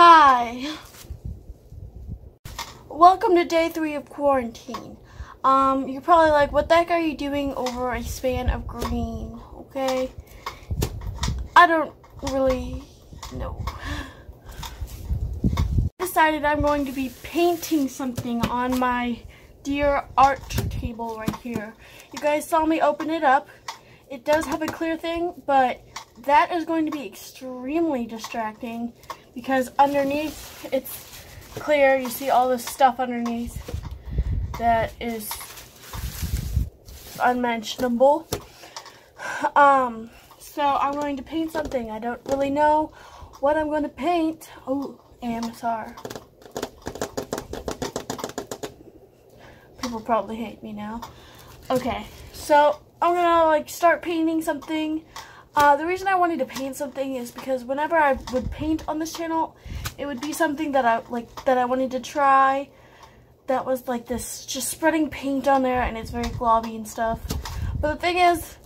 Hi. Welcome to day 3 of quarantine. You're probably like, what the heck are you doing over a span of green? Okay. I don't really know. I decided I'm going to be painting something on my dear art table right here. You guys saw me open it up. It does have a clear thing, but that is going to be extremely distracting because underneath it's clear. You see all this stuff underneath that is unmentionable. So I'm going to paint something. I don't really know what I'm going to paint. Oh, AMSR. People probably hate me now. Okay, so I'm gonna start painting something. The reason I wanted to paint something is because whenever I would paint on this channel, it would be something that I wanted to try. That was like this, just spreading paint on there, and it's very globby and stuff. But the thing is,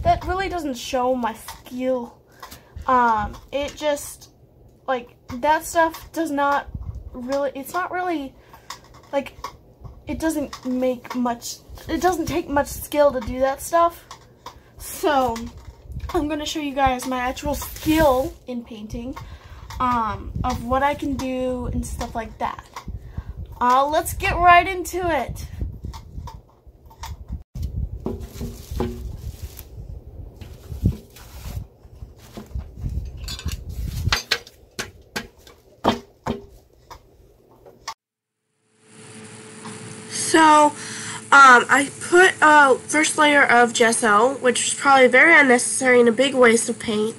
that really doesn't show my skill. It just that stuff does not really. It's not really it doesn't make much. It doesn't take much skill to do that stuff. So I'm going to show you guys my actual skill in painting, of what I can do and stuff like that. Let's get right into it. So, I put a first layer of gesso, which was probably very unnecessary and a big waste of paint.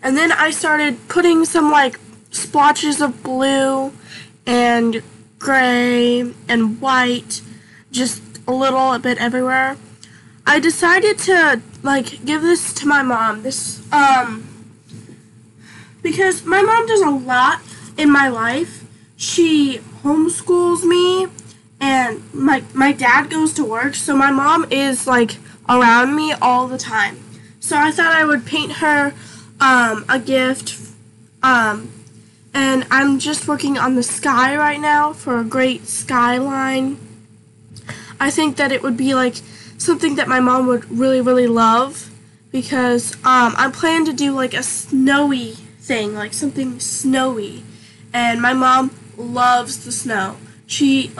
And then I started putting some splotches of blue and gray and white, just a little bit everywhere. I decided to give this to my mom. Because my mom does a lot in my life. She homeschools me. And my dad goes to work, so my mom is around me all the time. So I thought I would paint her a gift. And I'm just working on the sky right now for a great skyline. I think that it would be something that my mom would really, really love, because I plan to do a snowy thing, something snowy. And my mom loves the snow. She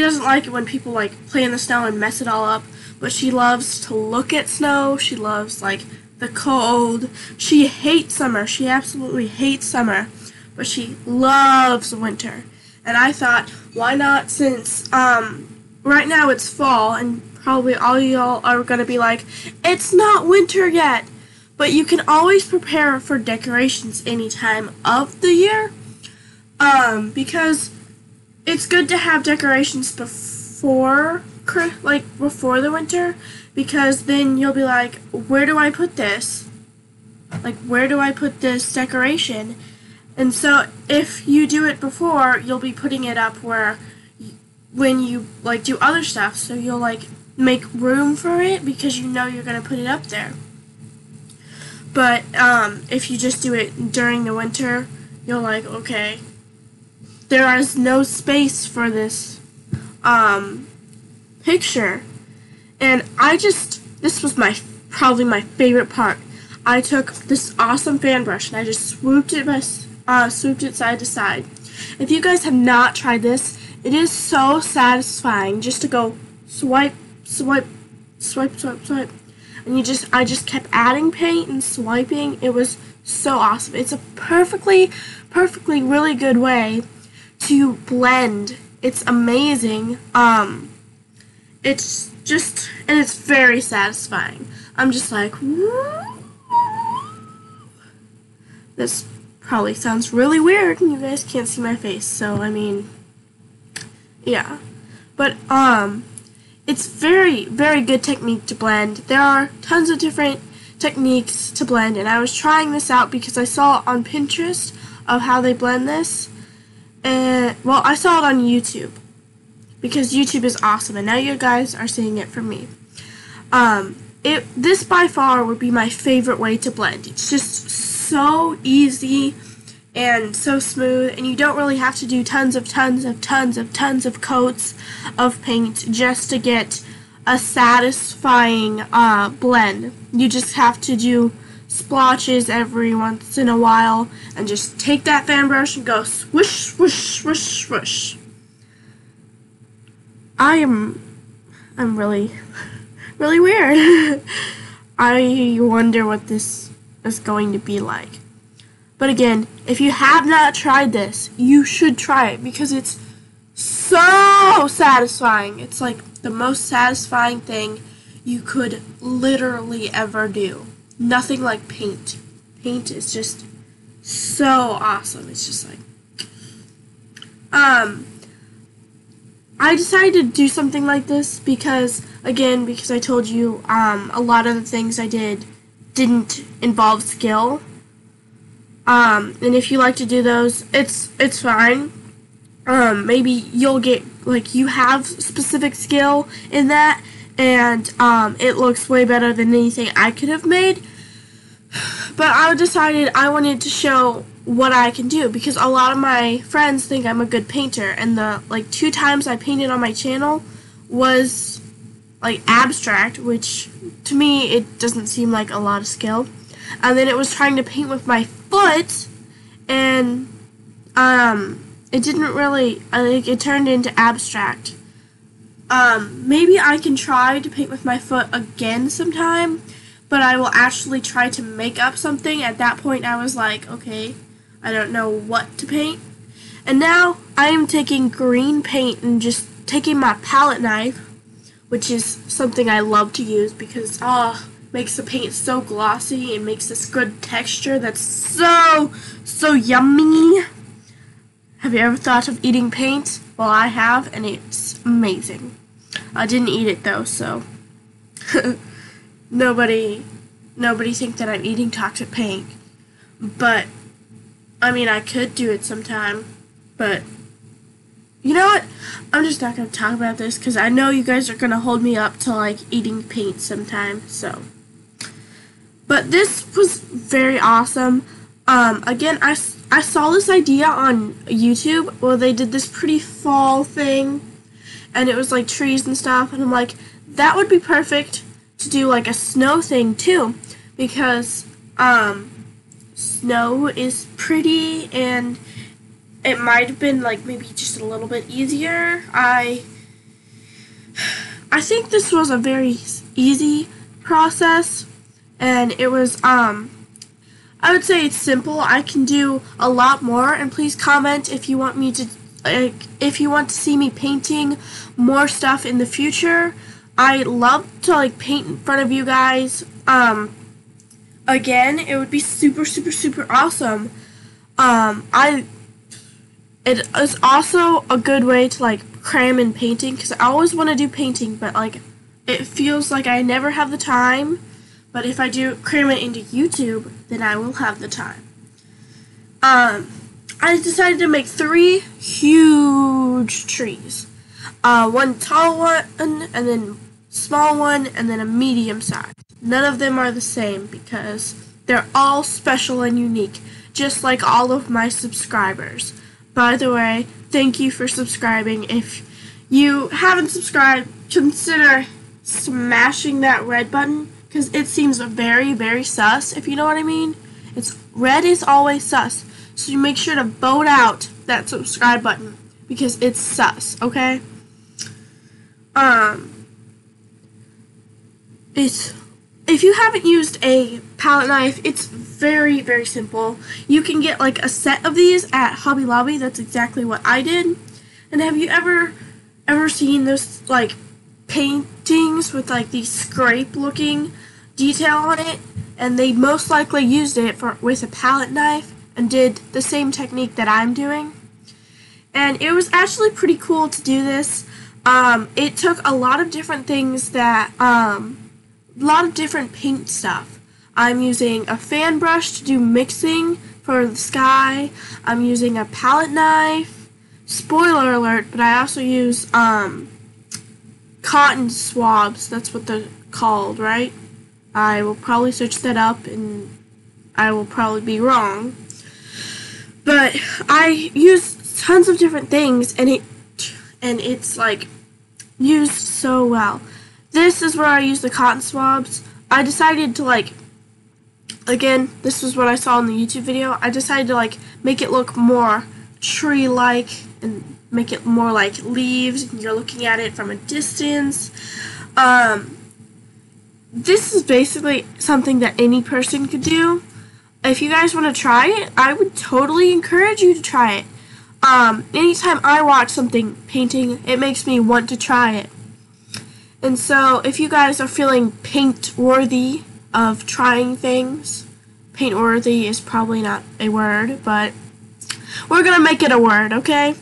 doesn't like it when people play in the snow and mess it all up, but she loves to look at snow. She loves the cold. She hates summer. She absolutely hates summer, but she loves winter. And I thought, why not, since right now it's fall and probably all y'all are going to be like, it's not winter yet, but you can always prepare for decorations any time of the year, because it's good to have decorations before the winter, because then you'll be like, where do I put this? Where do I put this decoration? And so if you do it before, you'll be putting it up when you do other stuff, so you'll make room for it because you know you're going to put it up there. But if you just do it during the winter, you're okay, there is no space for this picture. And this was probably my favorite part. I took this awesome fan brush and I just swooped it side to side. If you guys have not tried this, it is so satisfying just to go swipe, swipe, swipe, swipe, swipe. And I just kept adding paint and swiping. It was so awesome. It's a perfectly really good way to blend. It's amazing. It's very satisfying. I'm just woo. This probably sounds really weird and you guys can't see my face, so I mean, yeah. But it's very good technique to blend. There are tons of different techniques to blend, and I was trying this out because I saw on Pinterest of how they blend this. And, well, I saw it on YouTube, because YouTube is awesome, and now you guys are seeing it from me. This by far would be my favorite way to blend. It's just so easy and so smooth, and you don't really have to do tons of coats of paint just to get a satisfying blend. You just have to do splotches every once in a while and just take that fan brush and go swish, swish, swish, swish. I'm really weird. I wonder what this is going to be like. But again, if you have not tried this, you should try it because it's so satisfying. It's like the most satisfying thing you could literally ever do. Nothing like paint. Paint is just so awesome. It's just like, I decided to do something like this because I told you, a lot of the things I didn't involve skill. And if you like to do those, it's fine. Maybe you'll get, like, you have specific skill in that, and it looks way better than anything I could have made. But I decided I wanted to show what I can do because a lot of my friends think I'm a good painter, and the 2 times I painted on my channel was abstract, which to me it doesn't seem like a lot of skill. And then it was trying to paint with my foot, and it didn't really, it turned into abstract. Maybe I can try to paint with my foot again sometime, but I will actually try to make up something. At that point I was like, okay, I don't know what to paint. And now I am taking green paint and just taking my palette knife, which is something I love to use because makes the paint so glossy and makes this good texture that's so yummy. Have you ever thought of eating paint? Well, I have, and it's amazing. I didn't eat it though, so nobody think that I'm eating toxic paint. But I mean, I could do it sometime, but you know what? I'm just not going to talk about this because I know you guys are going to hold me up to eating paint sometime, so. But this was very awesome. Again, I saw this idea on YouTube where they did this pretty fall thing, and it was like trees and stuff, and I'm like, that would be perfect to do a snow thing too, because snow is pretty, and it might have been maybe just a little bit easier. I think this was a very easy process, and it was I would say it's simple. I can do a lot more, and please comment if you want me to if you want to see me painting more stuff in the future. I love to paint in front of you guys. Again, it would be super awesome. It is also a good way to cram in painting because I always want to do painting, but it feels like I never have the time. But if I do cram it into YouTube, then I will have the time. I decided to make 3 huge trees. One tall one, and then small one, and then a medium size. None of them are the same because they're all special and unique, just like all of my subscribers. By the way, thank you for subscribing. If you haven't subscribed, consider smashing that red button because it seems very sus, if you know what I mean. Red is always sus, so you make sure to vote out that subscribe button because it's sus, okay? If you haven't used a palette knife, it's very simple. You can get a set of these at Hobby Lobby. That's exactly what I did. And have you ever seen those paintings with these scrape looking detail on it? And they most likely used it with a palette knife and did the same technique that I'm doing. And it was actually pretty cool to do this. It took a lot of different things that a lot of different paint stuff. I'm using a fan brush to do mixing for the sky. I'm using a palette knife. Spoiler alert, but I also use cotton swabs. That's what they're called, right? I will probably search that up and I will probably be wrong. But But I use tons of different things, and it's like used so well. This is where I use the cotton swabs. I decided to like, again, this was what I saw in the YouTube video. I decided to like make it look more tree-like and make it more like leaves, and you're looking at it from a distance. This is basically something that any person could do. If you guys want to try it, I would totally encourage you to try it. Anytime I watch something painting, it makes me want to try it. And so, if you guys are feeling paint-worthy of trying things, paint-worthy is probably not a word, but we're gonna make it a word, okay?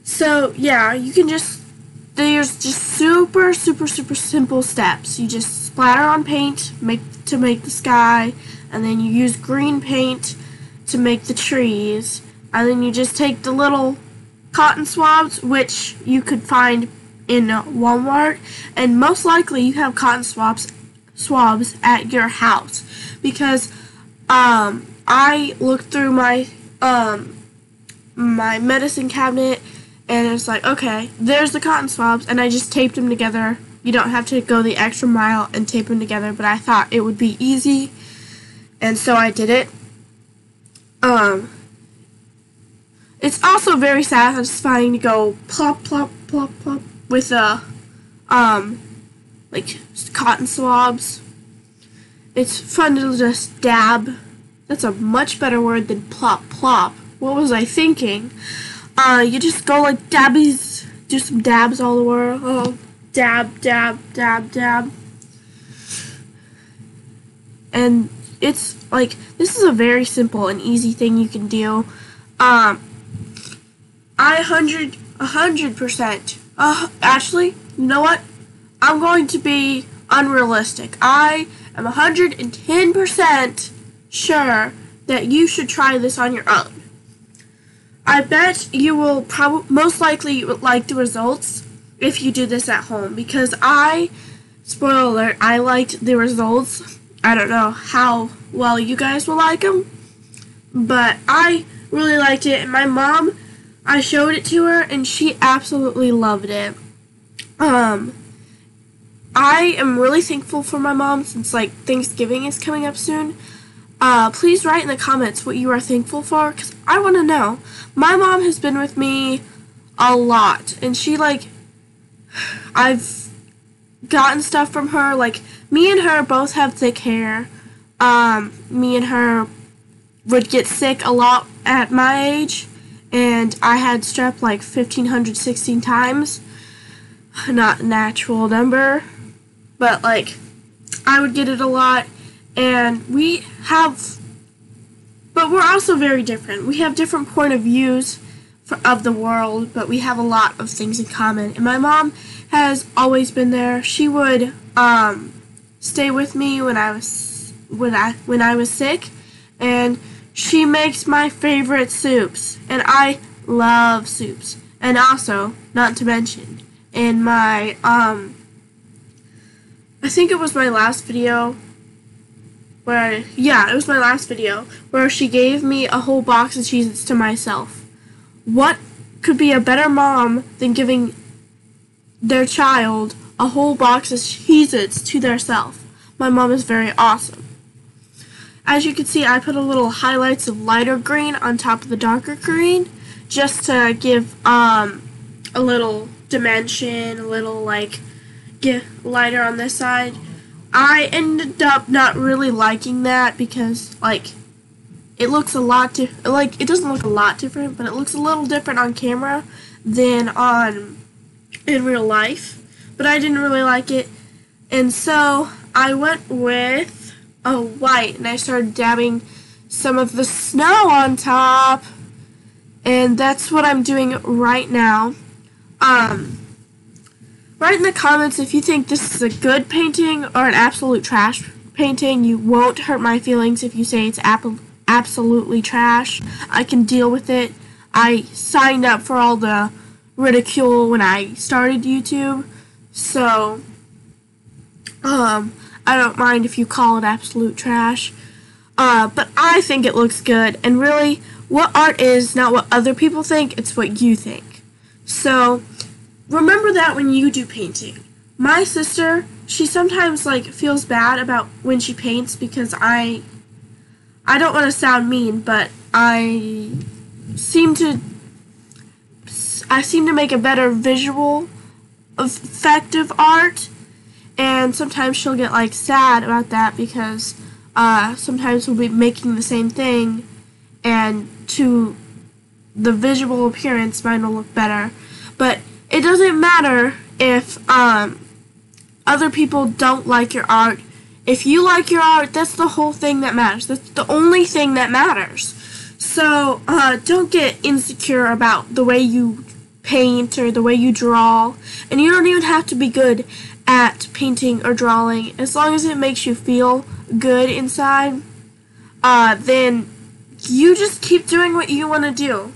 So yeah, you can there's just super simple steps. You just splatter on paint to make the sky, and then you use green paint to make the trees, and then you just take the little cotton swabs, which you could find in Walmart, and most likely you have cotton swabs at your house, because I looked through my my medicine cabinet, and it's like, okay, there's the cotton swabs, and I just taped them together. You don't have to go the extra mile and tape them together, but I thought it would be easy, and so I did it. It's also very satisfying to go plop, plop, plop, plop with like cotton swabs. It's fun to just dab. That's a much better word than plop, plop. What was I thinking? You just go like dabbies, do some dabs all over. Oh, dab, dab, dab, dab. And it's like, this is a very simple and easy thing you can do. I 100%. Actually, you know what? I'm going to be unrealistic. I am 110% sure that you should try this on your own. I bet you will most likely like the results if you do this at home, because spoiler alert, I liked the results. I don't know how well you guys will like them, but I really liked it, and my mom, I showed it to her, and she absolutely loved it. I am really thankful for my mom, since like Thanksgiving is coming up soon. Please write in the comments what you are thankful for, because I want to know. My mom has been with me a lot, and I've gotten stuff from her. Like, me and her both have thick hair. Me and her would get sick a lot at my age, and I had strep like 1,516 times. Not an actual number, but like, I would get it a lot, and but we're also very different. We have different point of views of the world, but we have a lot of things in common. And my mom has always been there. She would stay with me when I was sick, and she makes my favorite soups, and I love soups. And also, not to mention, in my I think it was my last video it was my last video where she gave me a whole box of Cheez-Its to myself. What could be a better mom than giving their child a whole box of Cheez-Its to theirself? My mom is very awesome. As you can see, I put a little highlights of lighter green on top of the darker green, just to give a little dimension, a little like get lighter on this side. I ended up not really liking that, because like it looks a lot it doesn't look a lot different, but it looks a little different on camera than in real life. But I didn't really like it, and so I went with a white, and I started dabbing some of the snow on top, and that's what I'm doing right now. Write in the comments if you think this is a good painting or an absolute trash painting. You won't hurt my feelings if you say it's absolutely trash. I can deal with it. I signed up for all the ridicule when I started YouTube, so I don't mind if you call it absolute trash. But I think it looks good, and really, what art is not what other people think, it's what you think. So, remember that when you do painting. My sister, she sometimes feels bad about when she paints because I don't want to sound mean, but I seem to make a better visual effect of art, and sometimes she'll get sad about that because sometimes we'll be making the same thing, and to the visual appearance mine will look better. But it doesn't matter if other people don't like your art. If you like your art, that's the whole thing that matters. That's the only thing that matters. So don't get insecure about the way you paint or the way you draw. And you don't even have to be good at painting or drawing. As long as it makes you feel good inside, then you just keep doing what you want to do.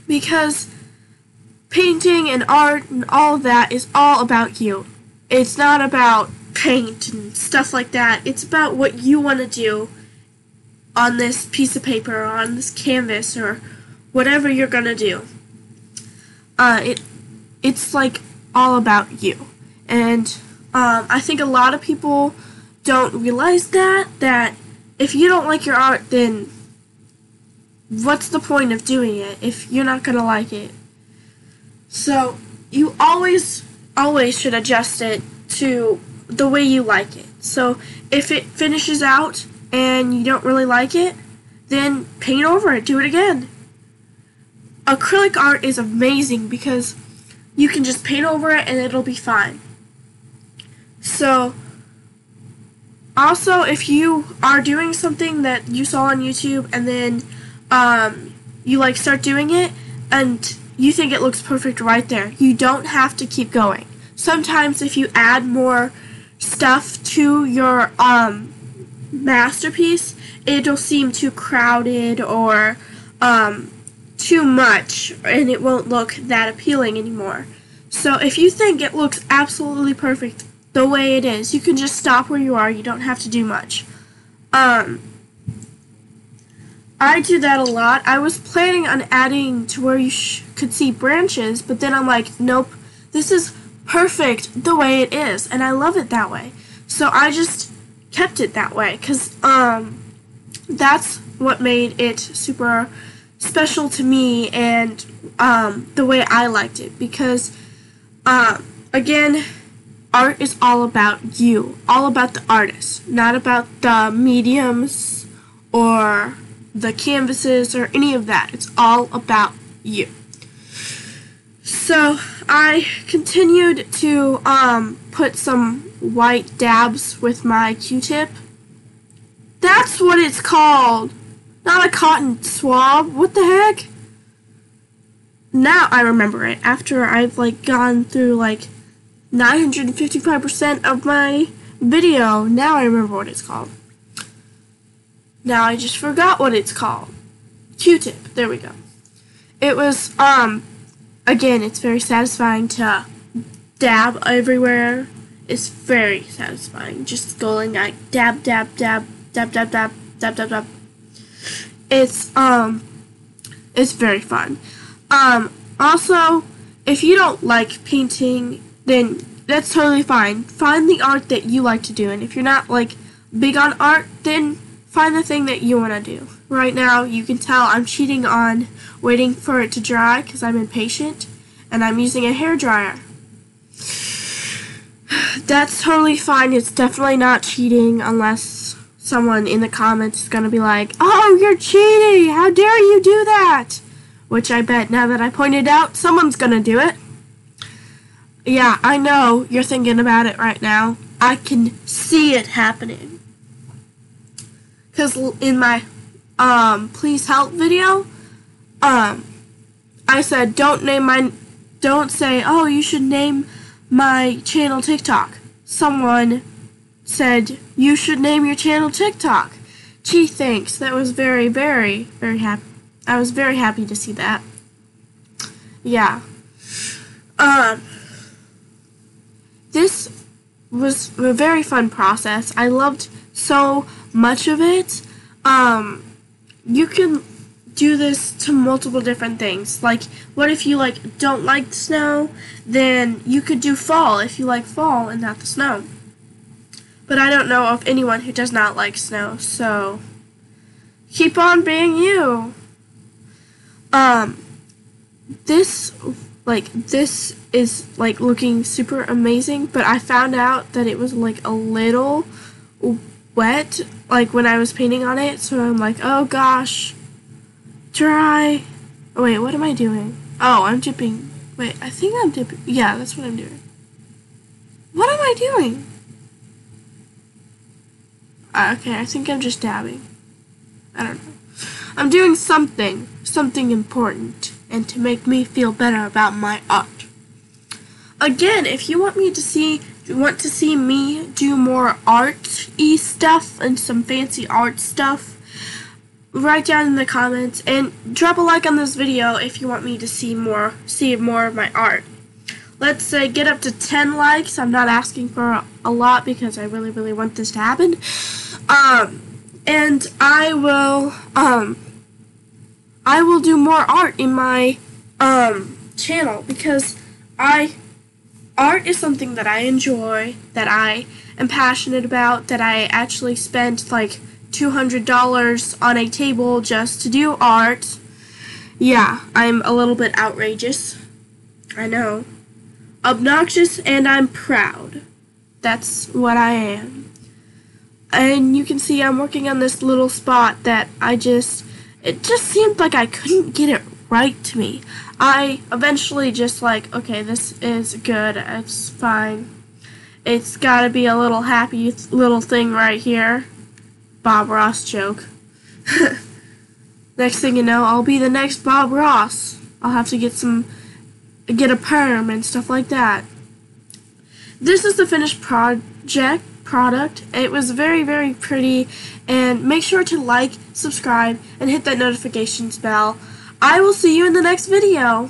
Because painting and art and all of that is all about you. It's not about paint and stuff like that. It's about what you want to do on this piece of paper or on this canvas or whatever you're going to do. It's all about you. And I think a lot of people don't realize that if you don't like your art, then what's the point of doing it if you're not going to like it? So you always should adjust it to the way you like it. So if it finishes out and you don't really like it, then paint over it, do it again. Acrylic art is amazing because you can just paint over it and it'll be fine. So also, if you are doing something that you saw on YouTube and then you start doing it and you think it looks perfect right there, you don't have to keep going. Sometimes if you add more stuff to your masterpiece, it'll seem too crowded or too much, and it won't look that appealing anymore. So if you think it looks absolutely perfect the way it is, you can just stop where you are. You don't have to do much. I do that a lot. I was planning on adding to where you could see branches, but then I'm like, nope, this is perfect the way it is, and I love it that way. So I just kept it that way, because that's what made it super special to me and the way I liked it, because again, art is all about you, all about the artist, not about the mediums or the canvases or any of that. It's all about you. So I continued to put some white dabs with my Q-tip. That's what it's called, not a cotton swab. What the heck? Now I remember it after I've gone through 955% of my video. Now I remember what it's called. Now I just forgot what it's called. Q-tip. There we go. It was again, it's very satisfying to dab everywhere. It's very satisfying. Just going dab, dab, dab, dab, dab, dab, dab, dab, dab. It's very fun. Also, if you don't like painting, then that's totally fine. Find the art that you like to do, and if you're not big on art, then find the thing that you want to do. Right now, you can tell I'm cheating on waiting for it to dry because I'm impatient, and I'm using a hairdryer. That's totally fine. It's definitely not cheating unless someone in the comments is going to be like, oh, you're cheating! How dare you do that? Which I bet now that I pointed out, someone's going to do it. Yeah, I know you're thinking about it right now. I can see it happening. Because in my please help video, I said don't say, oh, you should name my channel TikTok. Someone said you should name your channel TikTok. Gee, thanks. That was very, very, very happy. I was very happy to see that. Yeah. This was a very fun process. I loved so much of it. You can do this to multiple different things. Like, what if you don't like snow? Then you could do fall if you like fall and not the snow. But I don't know of anyone who does not like snow, so keep on being you. This is looking super amazing, but I found out that it was a little wet when I was painting on it, so I'm like, oh gosh, dry. Oh, wait, what am I doing? Oh, I'm dipping. Wait, I think I'm dipping. Yeah, that's what I'm doing. What am I doing? Okay, I think I'm just dabbing. I don't know. I'm doing something important, and to make me feel better about my art. Again, if you want to see me do more art-y stuff and some fancy art stuff, write down in the comments and drop a like on this video if you want me to see more of my art. Let's say get up to 10 likes. I'm not asking for a lot because I really want this to happen. And I will do more art in my channel because art is something that I enjoy, that I am passionate about, that I actually spent $200 on a table just to do art. Yeah, I'm a little bit outrageous. I know. Obnoxious, and I'm proud. That's what I am. And you can see I'm working on this little spot that it just seemed like I couldn't get it right to me. I eventually just okay, this is good, it's fine. It's gotta be a little happy little thing right here. Bob Ross joke. Next thing you know, I'll be the next Bob Ross. I'll have to get a perm and stuff like that. This is the finished product. It was very pretty, and make sure to like, subscribe, and hit that notifications bell. I will see you in the next video.